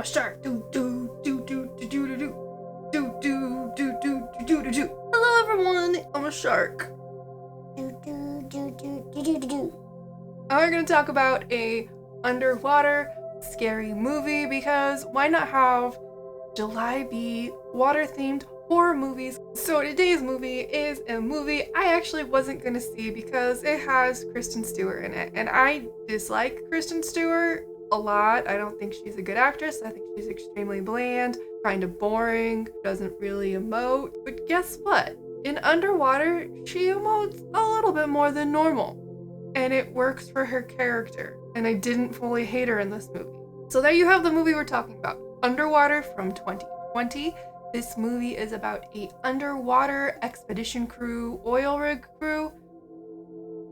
shark. Do do do do do do do do do do do do do do do. Hello everyone, I'm a shark. Do do do do do do do do. Now we're gonna talk about a underwater scary movie because why not have July be water-themed horror movies? So today's movie is a movie I actually wasn't gonna see because it has Kristen Stewart in it, and I dislike Kristen Stewart a lot. I don't think she's a good actress. I think she's extremely bland, kind of boring, doesn't really emote. But guess what? In Underwater, she emotes a little bit more than normal, and it works for her character, and I didn't fully hate her in this movie. So there you have the movie we're talking about, Underwater from 2020. This movie is about a underwater expedition crew, oil rig crew.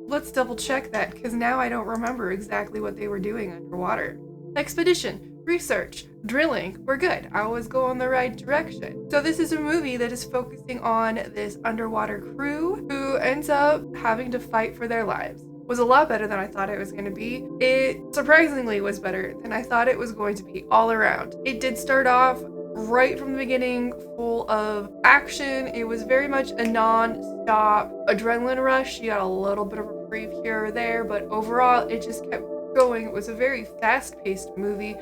Let's double check that because now I don't remember exactly what they were doing underwater. Expedition, research, drilling, we're good. I always go in the right direction. So this is a movie that is focusing on this underwater crew who ends up having to fight for their lives. It was a lot better than I thought it was going to be. It surprisingly was better than I thought it was going to be all around. It did start off right from the beginning full of action. It was very much a non-stop adrenaline rush. You got a little bit of a reprieve here or there, but overall it just kept going. It was a very fast-paced movie,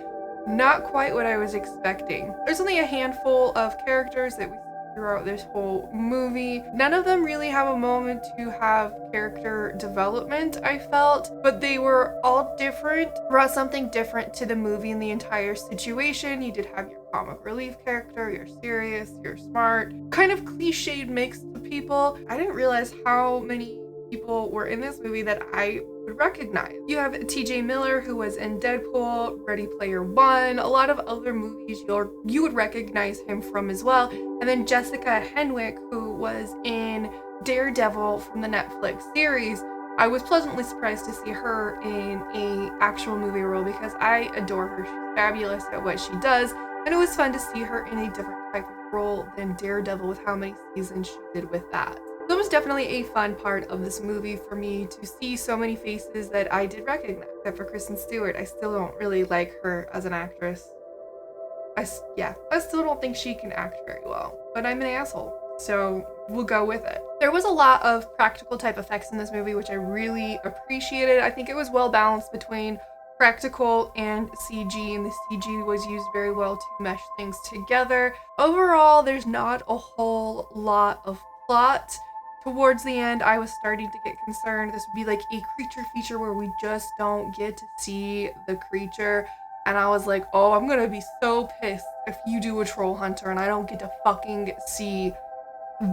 not quite what I was expecting. There's only a handful of characters that we see throughout this whole movie. None of them really have a moment to have character development, I felt, but they were all different, brought something different to the movie and the entire situation. You did have your comic relief character, you're serious, you're smart, kind of cliched mix of people. I didn't realize how many people were in this movie that I would recognize. You have TJ Miller, who was in Deadpool, Ready Player One, a lot of other movies you would recognize him from as well. And then Jessica Henwick, who was in Daredevil from the Netflix series. I was pleasantly surprised to see her in an actual movie role because I adore her. She's fabulous at what she does, and it was fun to see her in a different type of role than Daredevil with how many seasons she did with that. So it was definitely a fun part of this movie for me to see so many faces that I did recognize. Except for Kristen Stewart, I still don't really like her as an actress. I still don't think she can act very well, but I'm an asshole, so we'll go with it. There was a lot of practical type effects in this movie, which I really appreciated. I think it was well balanced between practical and CG, and the CG was used very well to mesh things together. Overall, there's not a whole lot of plot. Towards the end, I was starting to get concerned. This would be like a creature feature where we just don't get to see the creature. And I was like, oh, I'm gonna be so pissed if you do a troll hunter and I don't get to fucking see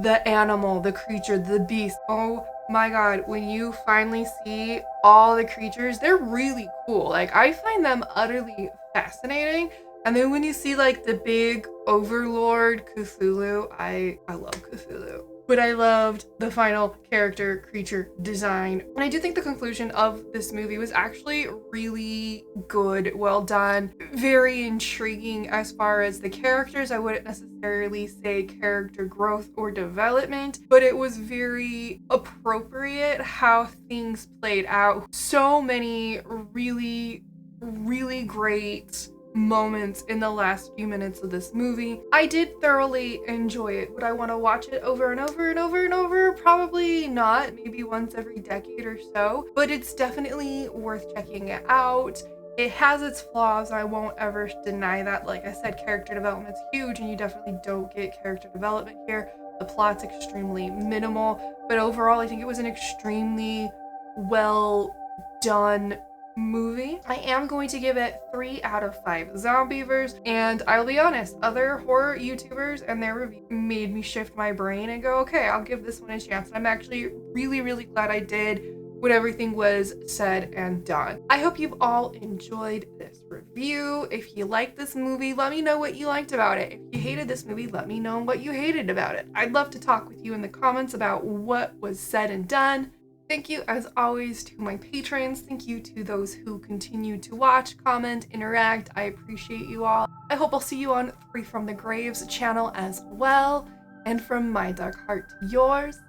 the animal, the creature, the beast. Oh my god, when you finally see all the creatures, they're really cool. Like, I find them utterly fascinating. And then when you see like the big overlord Cthulhu, I love Cthulhu. But I loved the final character creature design. And I do think the conclusion of this movie was actually really good, well done, very intriguing as far as the characters. I wouldn't necessarily say character growth or development, but it was very appropriate how things played out. So many really, really great moments in the last few minutes of this movie. I did thoroughly enjoy it. Would I want to watch it over and over and over and over? Probably not. Maybe once every decade or so. But it's definitely worth checking it out. It has its flaws. I won't ever deny that. Like I said, character development's huge, and you definitely don't get character development here. The plot's extremely minimal. But overall, I think it was an extremely well done movie. I am going to give it 3 out of 5 zombievers, and I'll be honest, other horror YouTubers and their reviews made me shift my brain and go, okay, I'll give this one a chance. And I'm actually really, really glad I did when everything was said and done. I hope you've all enjoyed this review. If you liked this movie, let me know what you liked about it. If you hated this movie, let me know what you hated about it. I'd love to talk with you in the comments about what was said and done. Thank you, as always, to my patrons. Thank you to those who continue to watch, comment, interact. I appreciate you all. I hope I'll see you on Free From the Graves channel as well. And from my dark heart to yours,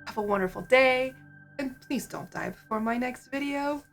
have a wonderful day, and please don't die before my next video.